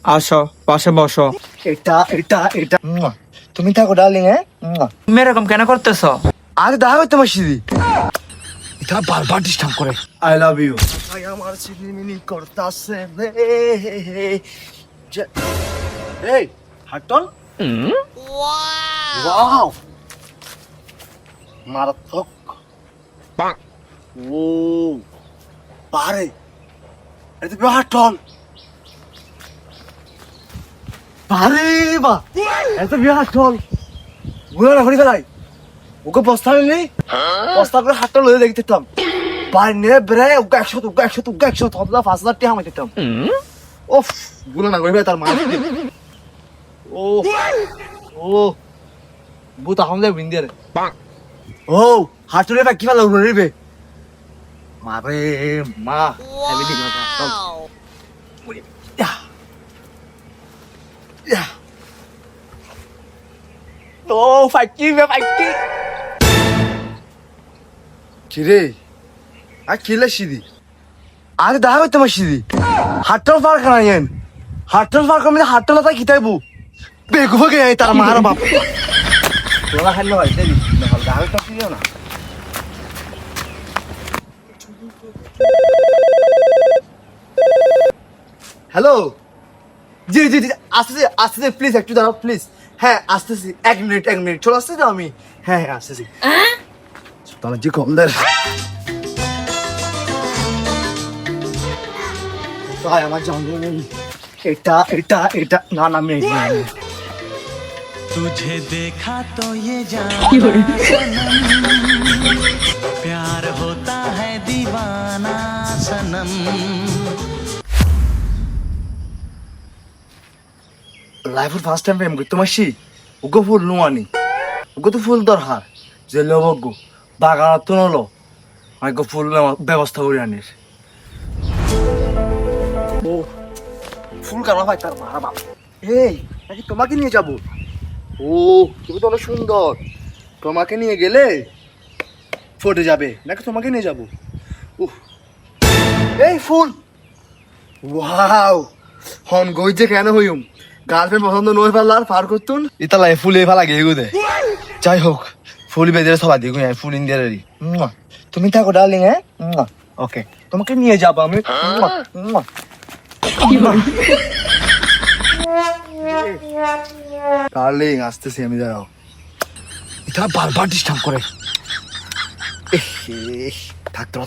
আসো পাশে বসো। এটা এটা এটা তুমি থাকো ডার্লিং। হ্যাঁ তুমি এরকম কেন করতেছো? আরে দেখা হয় তোমার সিদি এটা বারবার ডিস্টার্ব করে। I love you. ভাই আমার সিদি মিনি করতাছে রে। এই হাটন ওয়াও মারাত্মক। ও পারে এটা তো হাটন পারে বা এটা বিয়া হাটন গুলো না হরি ফেলাই ওকে বস্তা নেই বস্তা করে হাটটা লয়ে দেখতেতাম পারনে ব্রে ওকে 100 হবলা 5000 টাকা আমি দিতাম। ওফ গুলো না কইবে তার মা। ও ও বুতা হামলে বিন্দে রে ও হাটরে বা কি ভালো রে মারে মা আমি দিন না চল ইয়া ও ফাইকি কিরে আর কিলে সিদি আরে দেখা হয় তোমার সিদি হাটল পার খানাইন হাটল পার কমে হাটল তা খিতাইবো বেগুফ গে তার মার বাপ তোলা খাইল ভাই দেলি না হল দেখা তো কিও না। হ্যালো জি জি জি আসতেছি আসতেছি প্লিজ একটু দাঁড়াও প্লিজ। হ্যাঁ আসতেছি 1 মিনিট চলে আসতে যাও আমি। হ্যাঁ হ্যাঁ আসতেছি তোমার জি কম দের ভাই আমার জানলে নেই এটা এটা এটা না না আমি तुझे देखा तो ये जाना सनम प्यार होता है दीवाना सनम। লাইফের ফার্স্ট টাইম প্রেম করতে মাসি ওগো ফুল নোয়ানি ওগো তো ফুল দরকার যে লবগ্য বাগান তো নলো আমি ফুল ব্যবস্থা করে আনিস। ও ফুল কানা ভাই তার মারা বাপ এই নাকি তোমাকে নিয়ে যাব। ও তুমি তো অনেক সুন্দর তোমাকে নিয়ে গেলে ফটে যাবে নাকি তোমাকে নিয়ে যাব। এই ফুল ওয়াও হন গই যে কেন হইম গার্লফ্রেন্ড পছন্দ নই ফেলার পার করতুন ইতালাই ফুলে ফেলা গিয়ে গুদে যাই হোক ফুল বেদের সবাই দেখুন ফুল ইন্ডিয়ারি তুমি থাকো ডার্লিং। হ্যাঁ ওকে তোমাকে নিয়ে যাবো আমি। ডার্লিং আসতেছি আমি দাঁড়াও এটা বারবার ডিস্টার্ব করে থাকতো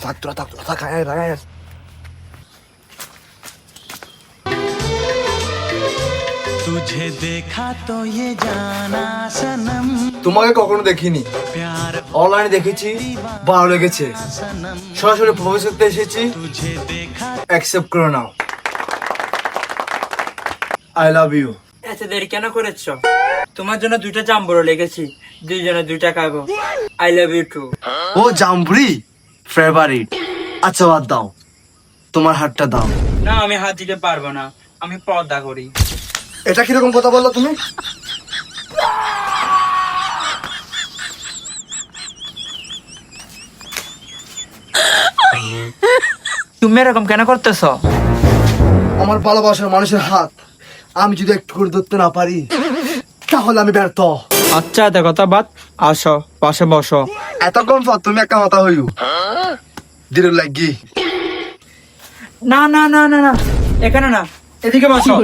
तुझे देखा तो ये जाना सनम তোমাকে কখনো দেখিনি प्यार অনলাইনে দেখেছি ভালো লেগেছে सनम সরাসরি প্রপোজ করতে এসেছি तुझे देखा অ্যাকসেপ্ট করে নাও। I love you. এত দেরি কেন করেছো? তোমার জন্য 2টা জাম্বুরো লেগেছি, দুইজনে 2টা খাবো। I love you too. ও জাম্বুরি ফেভারিট। আচ্ছা বাদ দাও তোমার হাতটা দাও। না আমি হাত দিতে পারবো না, আমি পর্দা করি। এটা কিরকম কথা বললো তুমি? তুমি এরকম কেন করতেছো? আমার ভালোবাসার মানুষের হাত আমি যদি একটু করে ধরতে না পারি তাহলে আমি ব্যর্থ। আচ্ছা এত কথা বাদ, আসো পাশে বসো। এতক্ষণ পর তুমি একটা কথা হইল দিলে লাগি না না না না না এখানে না, এদিকে বসো।